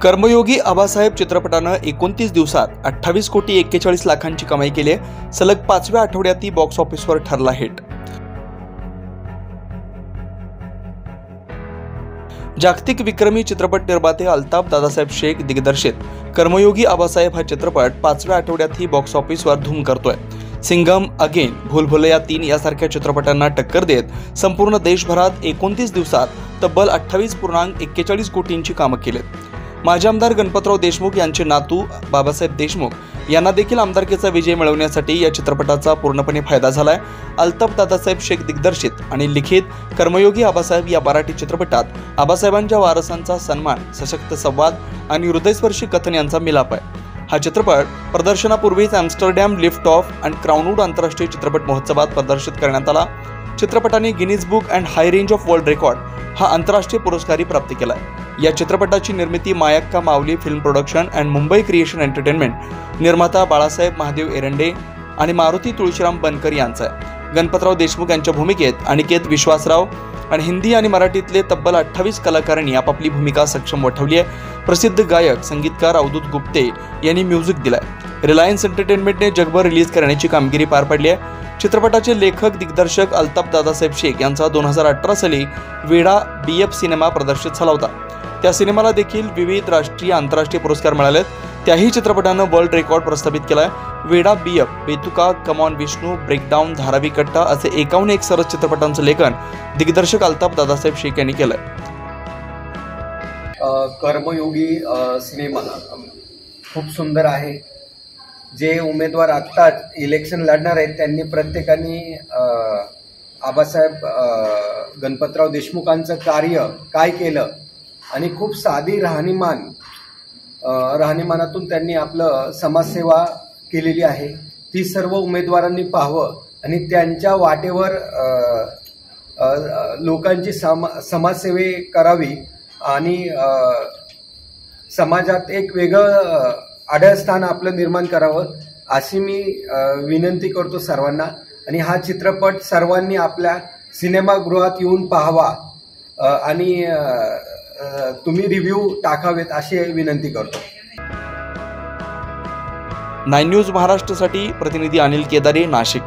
कर्मयोगी आबासाहेब चित्रपटानं 29 दिवसात 28 कोटी 41 लाखांची कमाई केली आहे। सलग 5व्या आठवड्यात ती बॉक्स ऑफिसवर ठरला हिट। जागतिक विक्रमी चित्रपट निर्माते अल्ताफ दादासाहेब शेख दिग्दर्शित कर्मयोगी आबासाहेब हा चित्रपट 5व्या आठवड्यातही बॉक्स ऑफिसवर धूम करतोय। सिंघम, अगेन, भूल भुलैया 3 यासारख्या चित्रपटांना टक्कर देत संपूर्ण देशभरात 29 दिवसात तब्बल 28.41 कोटींची कामं केलीत। माजी आमदार गणपतराव देशमुख यांचे नातू बाबासाहेब देशमुख यांना देखील आमदारकीचा विजय मिळवण्यासाठी या चित्रपटाचा पूर्णपणे फायदा झालाय। अल्ताफ दादासाहेब शेख दिग्दर्शित आणि लिखित कर्मयोगी आबासाहेब या मराठी चित्रपटात आबासाहेबांच्या वारसांचा सन्मान, सशक्त संवाद आणि हृदयस्पर्शी कथन यांचा मिलाप आहे। हा चित्रपट प्रदर्शनापूर्वीच एम्स्टरडॅम, लिफ्ट ऑफ आणि क्राउनवूड आंतरराष्ट्रीय चित्रपट महोत्सवात प्रदर्शित करण्यात आला। चित्रपटाने Guinness book and high range of world record हा आंतरराष्ट्रीय पुरस्कारही प्राप्त केलाय। या चित्रपटाची निर्मिती Mayakka Mauli film production and Mumbai creation entertainment, निर्माता बाळासाहेब महादेव एरंडे आणि मारुती तुळशीराम बनकर यांचा आहे। गणपतराव देशमुख यांच्या भूमिकेत अनिकेत विश्वासराव आणि हिंदी आणि मराठीतले तब्बल 28 कलाकारांनी आपापली भूमिका सक्षम वठवली आहे। प्रसिद्ध गायक संगीतकार अवधूत गुप्ते यांनी म्युझिक दिलाय। रिलायन्स एंटरटेनमेंटने जगभर रिलीज करण्याची कामगिरी पार पडली आहे। चित्रपटाचे लेखक दिग्दर्शक अल्ताफ दादासाहेब शेख यांचा 2018 साली वेडा BF सिनेमा प्रदर्शित झाला होता। त्या सिनेमाला देखील विविध राष्ट्रीय आंतरराष्ट्रीय पुरस्कार मिळालेत। त्याही चित्रपटानं वर्ल्ड रेकॉर्ड प्रस्थापित केलाय। Veda BF, Betuka, come on Vishnu, breakdown, Dharavi Katta असे 51 सरस चित्रपटांचं लेखन दिग्दर्शक अल्ताफ दादासाहेब शेख यांनी केलंय। कर्मयोगी सिनेमा खूप सुंदर आहे। जे उमेदवार आत्ता इलेक्शन लढणार आहेत त्यांनी प्रत्येकाने आबासाहेब गणपतराव देशमुखांचं कार्य काय केलं आणि खूप साधी राहणीमानातून त्यांनी आपलं समाजसेवा केलेली आहे ती सर्व उमेदवारांनी पाहावं आणि त्यांच्या वाटेवर लोकांची समाजसेवे करावी आणि समाजात एक वेगळं आढळस्थान आपलं निर्माण करावं अशी मी विनंती करतो सर्वांना। आणि हा चित्रपट सर्वांनी आपल्या सिनेमागृहात येऊन पाहावा आणि तुम्ही रिव्ह्यू टाकावेत अशी विनंती करतो। 9 न्यूज महाराष्ट्रासाठी प्रतिनिधी अनिल केदारे, नाशिक।